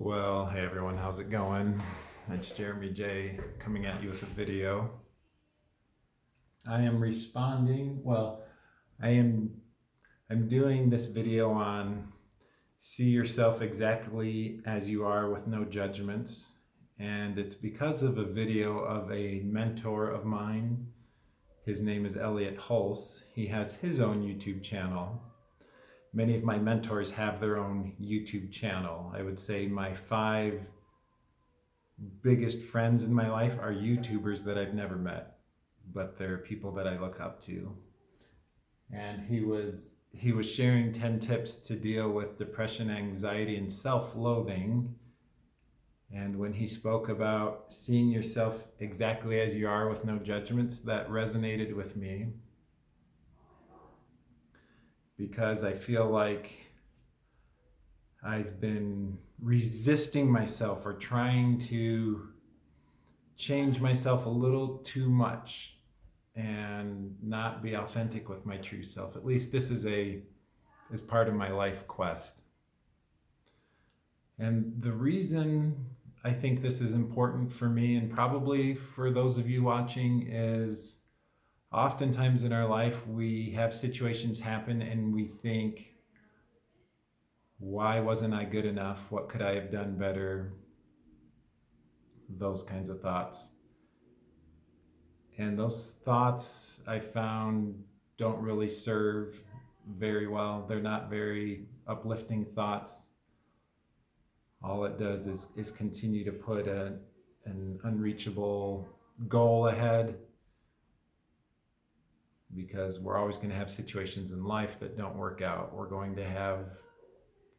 Well, hey everyone, how's it going? It's Jeremy J coming at you with a video. I am responding, well, I am I'm doing this video on see yourself exactly as you are with no judgments. And it's because of a video of a mentor of mine. His name is Elliot Hulse. He has his own YouTube channel. Many of my mentors have their own YouTube channel. I would say my five biggest friends in my life are YouTubers that I've never met, but they're people that I look up to. And he was sharing 10 tips to deal with depression, anxiety, and self-loathing. And when he spoke about seeing yourself exactly as you are with no judgments, that resonated with me because I feel like I've been resisting myself or trying to change myself a little too much and not be authentic with my true self. At least this is part of my life quest. And the reason I think this is important for me and probably for those of you watching is oftentimes in our life we have situations happen and we think, why wasn't I good enough? What could I have done better? Those kinds of thoughts. And those thoughts I found don't really serve very well. They're not very uplifting thoughts. All it does is continue to put an unreachable goal ahead, because we're always going to have situations in life that don't work out. We're going to have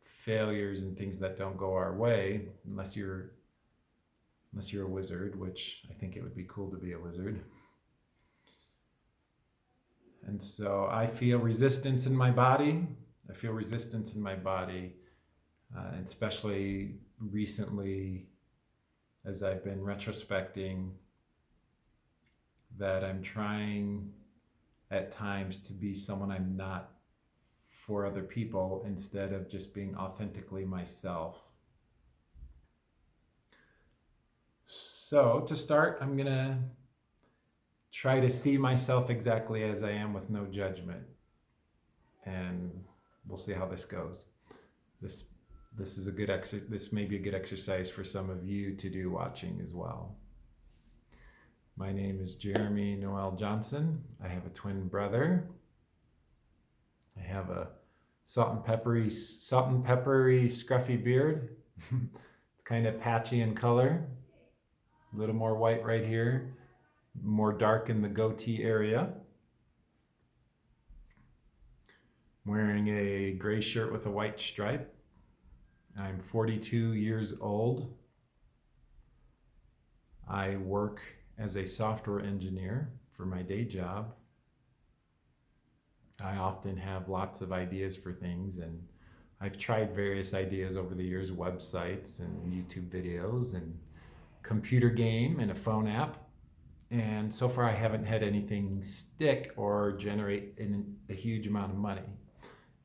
failures and things that don't go our way, unless you're a wizard, which I think it would be cool to be a wizard. And so I feel resistance in my body. I feel resistance in my body, especially recently as I've been retrospecting, that I'm trying at times to be someone I'm not for other people instead of just being authentically myself. So to start, I'm going to try to see myself exactly as I am with no judgment. And we'll see how this goes. This is a good this may be a good exercise for some of you to do watching as well. My name is Jeremy Noel Johnson. I have a twin brother. I have a salt and peppery scruffy beard. It's kind of patchy in color. A little more white right here, more dark in the goatee area. I'm wearing a gray shirt with a white stripe. I'm 42 years old. I work as a software engineer for my day job. I often have lots of ideas for things, and I've tried various ideas over the years, websites and YouTube videos and computer game and a phone app. And so far I haven't had anything stick or generate a huge amount of money.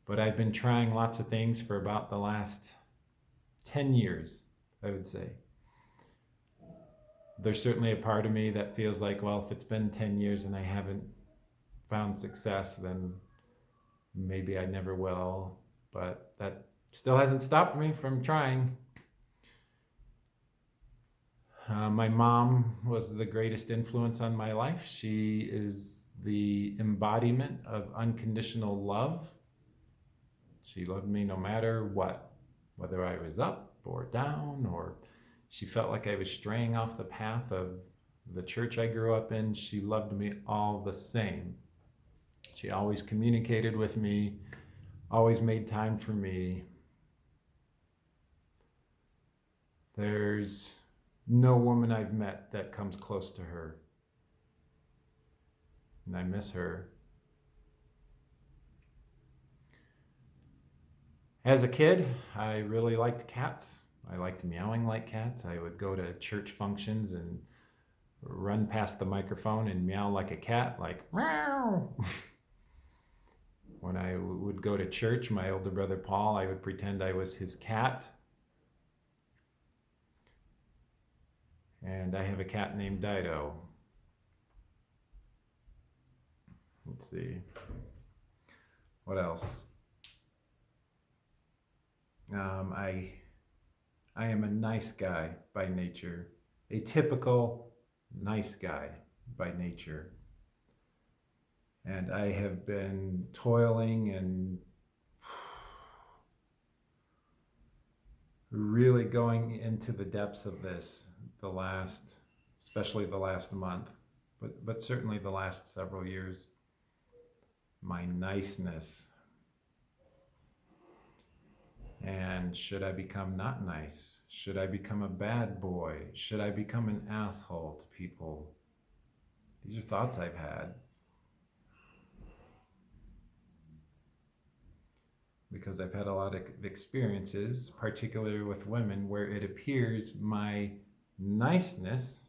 But I've been trying lots of things for about the last 10 years, I would say. There's certainly a part of me that feels like, well, if it's been 10 years and I haven't found success, then maybe I never will. But that still hasn't stopped me from trying. My mom was the greatest influence on my life. She is the embodiment of unconditional love. She loved me no matter what, whether I was up or down, or she felt like I was straying off the path of the church I grew up in. She loved me all the same. She always communicated with me, always made time for me. There's no woman I've met that comes close to her. And I miss her. As a kid, I really liked cats. I liked meowing like cats. I would go to church functions and run past the microphone and meow like a cat, like meow. When I would go to church, my older brother Paul, I would pretend I was his cat. And I have a cat named Dido. Let's see. What else? I am a nice guy by nature. A typical nice guy by nature. And I have been toiling and really going into the depths of this especially the last month, but certainly the last several years. My niceness. And should I become not nice? Should I become a bad boy? Should I become an asshole to people? These are thoughts I've had. Because I've had a lot of experiences, particularly with women, where it appears my niceness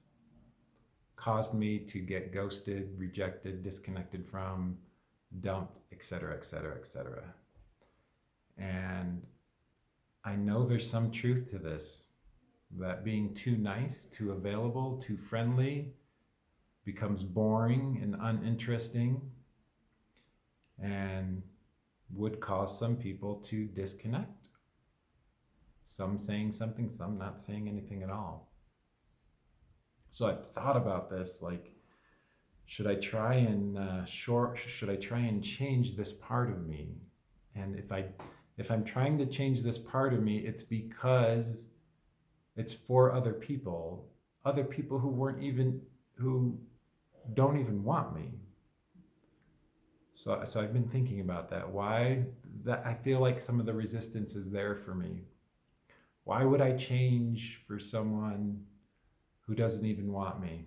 caused me to get ghosted, rejected, disconnected from, dumped, etc., etc., etc. And I know there's some truth to this, that being too nice, too available, too friendly becomes boring and uninteresting and would cause some people to disconnect. Some saying something, some not saying anything at all. So I've thought about this, like, should I try and change this part of me? And if I'm trying to change this part of me, it's because it's for other people who don't even want me. So I've been thinking about that. Why that I feel like some of the resistance is there for me. Why would I change for someone who doesn't even want me?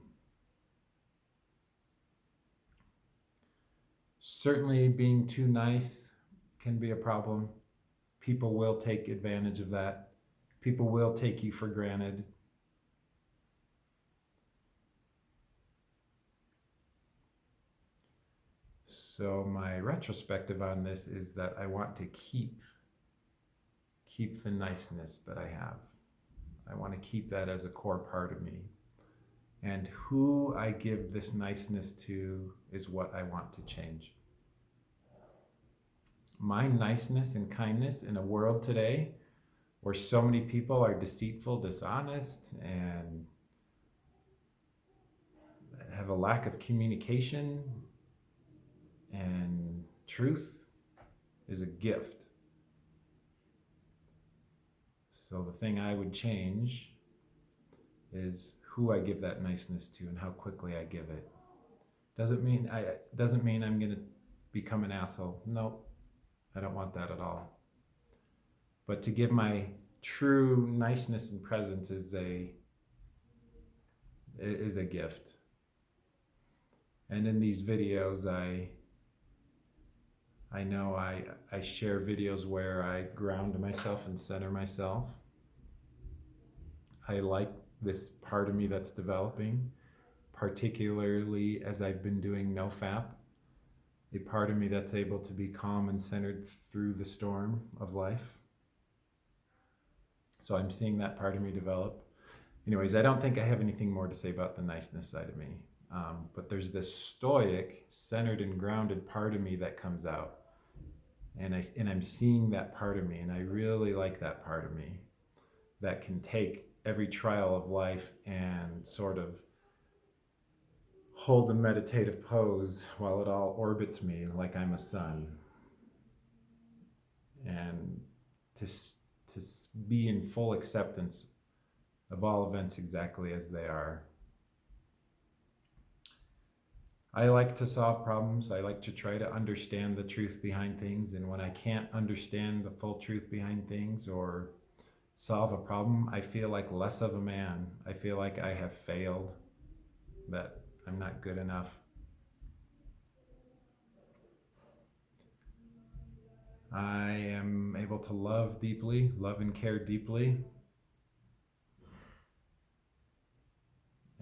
Certainly being too nice can be a problem. People will take advantage of that. People will take you for granted. So my retrospective on this is that I want to keep the niceness that I have. I want to keep that as a core part of me. And who I give this niceness to is what I want to change. My niceness and kindness in a world today where so many people are deceitful, dishonest, and have a lack of communication and truth is a gift. So the thing I would change is who I give that niceness to and how quickly I give it. Doesn't mean I'm going to become an asshole. Nope. I don't want that at all. But to give my true niceness and presence is a gift. And in these videos, I know I share videos where I ground myself and center myself. I like this part of me that's developing, particularly as I've been doing NoFap, a part of me that's able to be calm and centered through the storm of life. So I'm seeing that part of me develop. Anyways, I don't think I have anything more to say about the niceness side of me. But there's this stoic, centered and grounded part of me that comes out. And I'm seeing that part of me, and I really like that part of me that can take every trial of life and sort of hold a meditative pose while it all orbits me like I'm a sun. And to be in full acceptance of all events exactly as they are. I like to solve problems. I like to try to understand the truth behind things. And when I can't understand the full truth behind things or solve a problem, I feel like less of a man. I feel like I have failed, that I'm not good enough. I am able to love deeply, love and care deeply.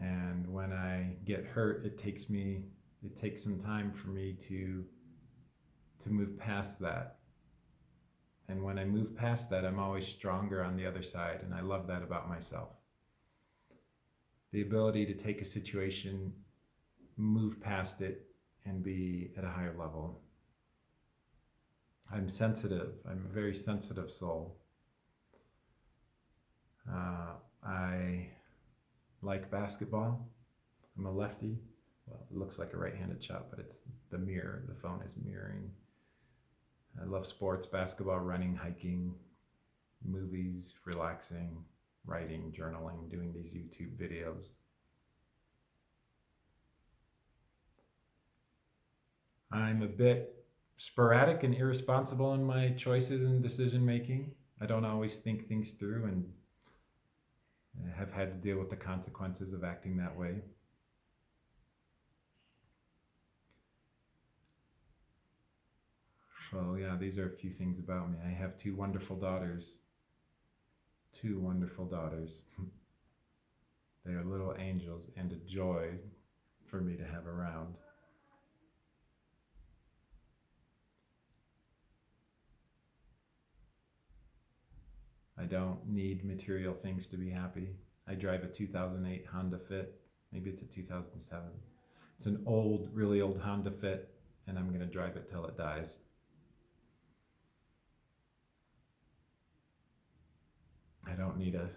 And when I get hurt, it takes some time for me to move past that. And when I move past that, I'm always stronger on the other side, and I love that about myself. the ability to take a situation, move past it, and be at a higher level. I'm sensitive. I'm a very sensitive soul. I like basketball. I'm a lefty. Well, it looks like a right-handed shot, but it's the mirror. The phone is mirroring. I love sports, basketball, running, hiking, movies, relaxing, writing, journaling, doing these YouTube videos. I'm a bit sporadic and irresponsible in my choices and decision making. I don't always think things through and have had to deal with the consequences of acting that way. So yeah, these are a few things about me. I have two wonderful daughters. Two wonderful daughters. They are little angels and a joy for me to have around. I don't need material things to be happy. I drive a 2008 Honda Fit. Maybe it's a 2007. It's an old, really old Honda Fit, and I'm going to drive it till it dies. I don't need a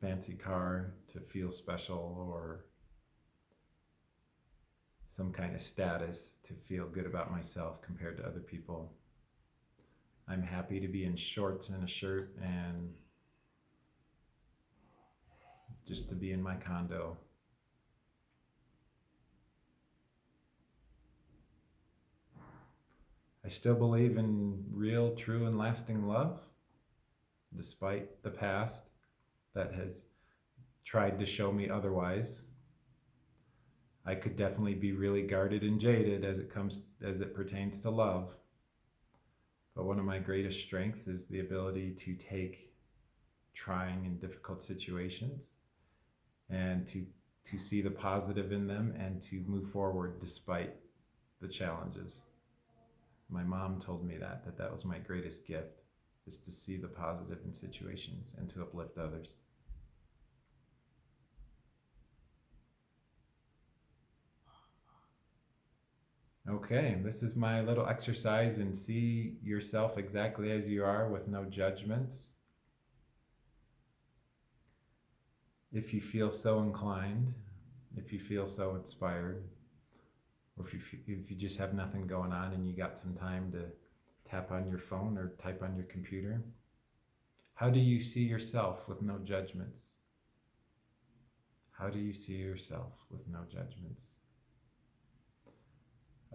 fancy car to feel special or some kind of status to feel good about myself compared to other people. I'm happy to be in shorts and a shirt and just to be in my condo. I still believe in real, true, and lasting love, despite the past that has tried to show me otherwise. I could definitely be really guarded and jaded as it pertains to love. But one of my greatest strengths is the ability to take trying and difficult situations and to see the positive in them and to move forward despite the challenges. My mom told me that was my greatest gift, is to see the positive in situations and to uplift others. Okay, this is my little exercise in see yourself exactly as you are with no judgments. If you feel so inclined, if you feel so inspired, or if you just have nothing going on and you got some time to tap on your phone or type on your computer, how do you see yourself with no judgments? How do you see yourself with no judgments?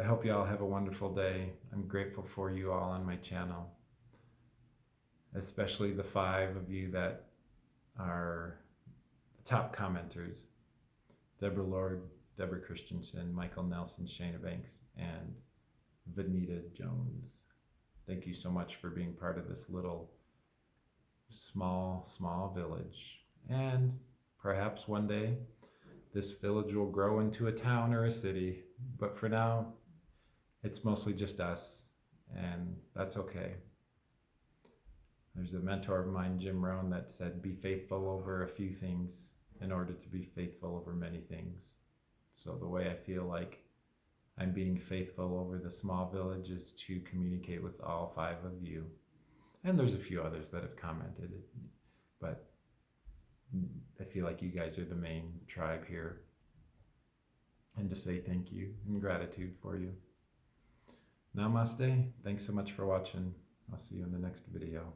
I hope you all have a wonderful day. I'm grateful for you all on my channel, especially the 5 of you that are the top commenters: Deborah Lord, Deborah Christensen, Michael Nelson, Shayna Banks, and Vanita Jones. Thank you so much for being part of this little small village. And perhaps one day this village will grow into a town or a city, but for now it's mostly just us, and that's okay. There's a mentor of mine, Jim Rohn, that said, be faithful over a few things in order to be faithful over many things. So the way I feel like I'm being faithful over the small village is to communicate with all 5 of you. And there's a few others that have commented, but I feel like you guys are the main tribe here. And to say thank you and gratitude for you. Namaste. Thanks so much for watching. I'll see you in the next video.